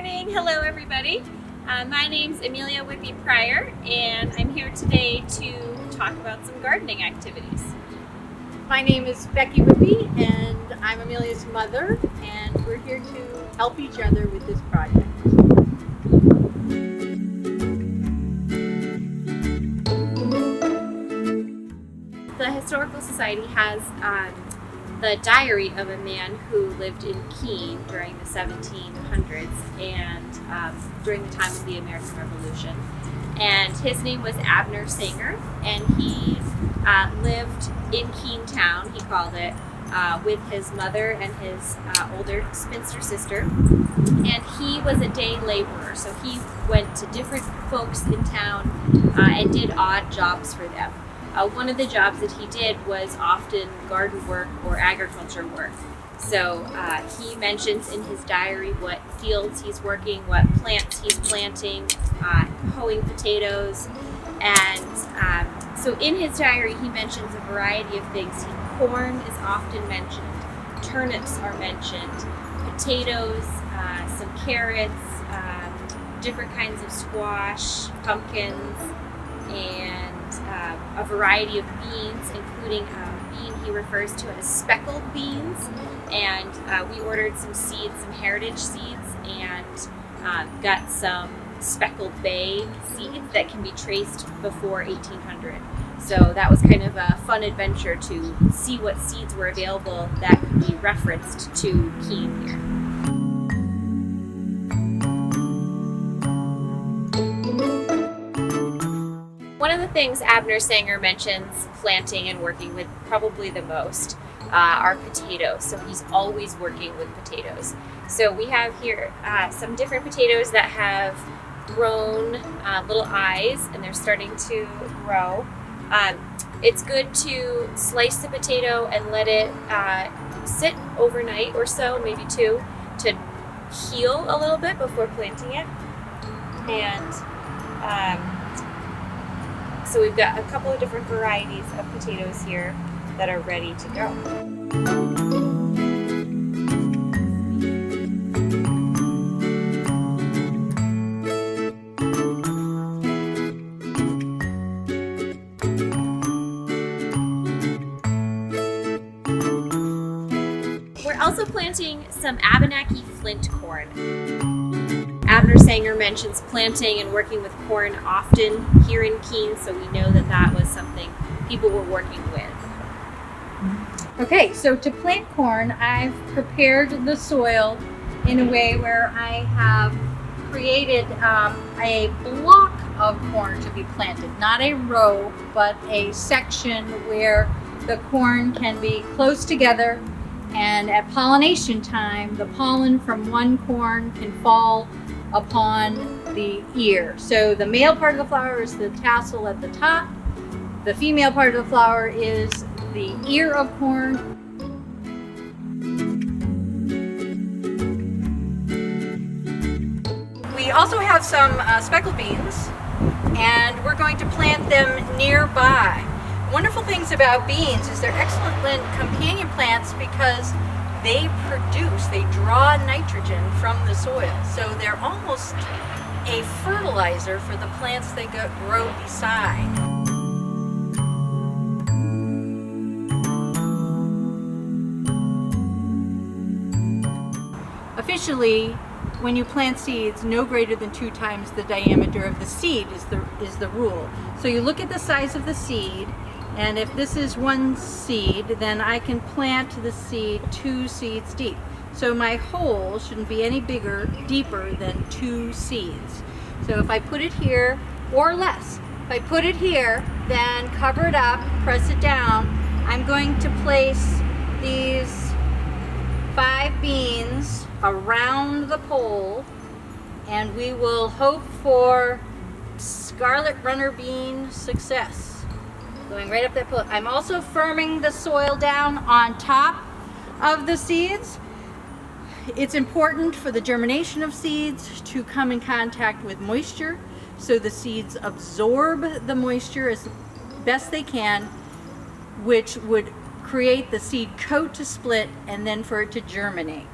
morning. Hello, everybody. My name's Amelia Whippy Pryor, and I'm here today to talk about some gardening activities. My name is Becky Whippy, and I'm Amelia's mother, and we're here to help each other with this project. The Historical Society has the diary of a man who lived in Keene during the 1700s and during the time of the American Revolution. And his name was Abner Sanger, and he lived in Keene town, he called it, with his mother and his older spinster sister. And he was a day laborer, so he went to different folks in town and did odd jobs for them. One of the jobs that he did was often garden work or agriculture work. So he mentions in his diary what fields he's working, what plants he's planting, hoeing potatoes. And so in his diary he mentions a variety of things. Corn is often mentioned, turnips are mentioned, potatoes, some carrots, different kinds of squash, pumpkins, and a variety of beans, including a bean he refers to as speckled beans. And we ordered some seeds, some heritage seeds, and got some speckled bay seeds that can be traced before 1800. So that was kind of a fun adventure to see what seeds were available that could be referenced to Keene here. One of the things Abner Sanger mentions planting and working with probably the most are potatoes. So he's always working with potatoes. So we have here some different potatoes that have grown little eyes, and they're starting to grow. It's good to slice the potato and let it sit overnight or so, maybe two, to heal a little bit before planting it. And so we've got a couple of different varieties of potatoes here that are ready to go. We're also planting some Abenaki flint corn. Abner Sanger mentions planting and working with corn often here in Keene, so we know that that was something people were working with. Okay, so to plant corn, I've prepared the soil in a way where I have created a block of corn to be planted, not a row, but a section where the corn can be close together, and at pollination time, the pollen from one corn can fall upon the ear. So the male part of the flower is the tassel at the top. The female part of the flower is the ear of corn. We also have some speckled beans, and we're going to plant them nearby. Wonderful things about beans is they're excellent companion plants because they draw nitrogen from the soil. So they're almost a fertilizer for the plants they grow beside. Officially, when you plant seeds, no greater than 2 times the diameter of the seed is the rule. So you look at the size of the seed, and if this is 1 seed, then I can plant the seed 2 seeds deep. So my hole shouldn't be any deeper than 2 seeds. So if I put it here, or less, if I put it here, then cover it up, press it down, I'm going to place these 5 beans around the pole, and we will hope for scarlet runner bean success. Going right up that pole. I'm also firming the soil down on top of the seeds. It's important for the germination of seeds to come in contact with moisture, so the seeds absorb the moisture as best they can, which would create the seed coat to split and then for it to germinate.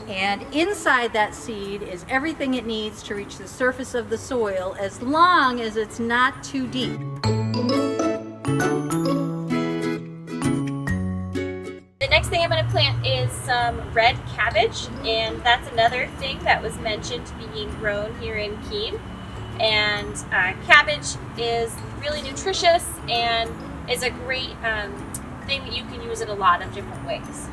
And inside that seed is everything it needs to reach the surface of the soil, as long as it's not too deep. The next thing I'm going to plant is some red cabbage, and that's another thing that was mentioned being grown here in Keene. And cabbage is really nutritious and is a great thing that you can use in a lot of different ways.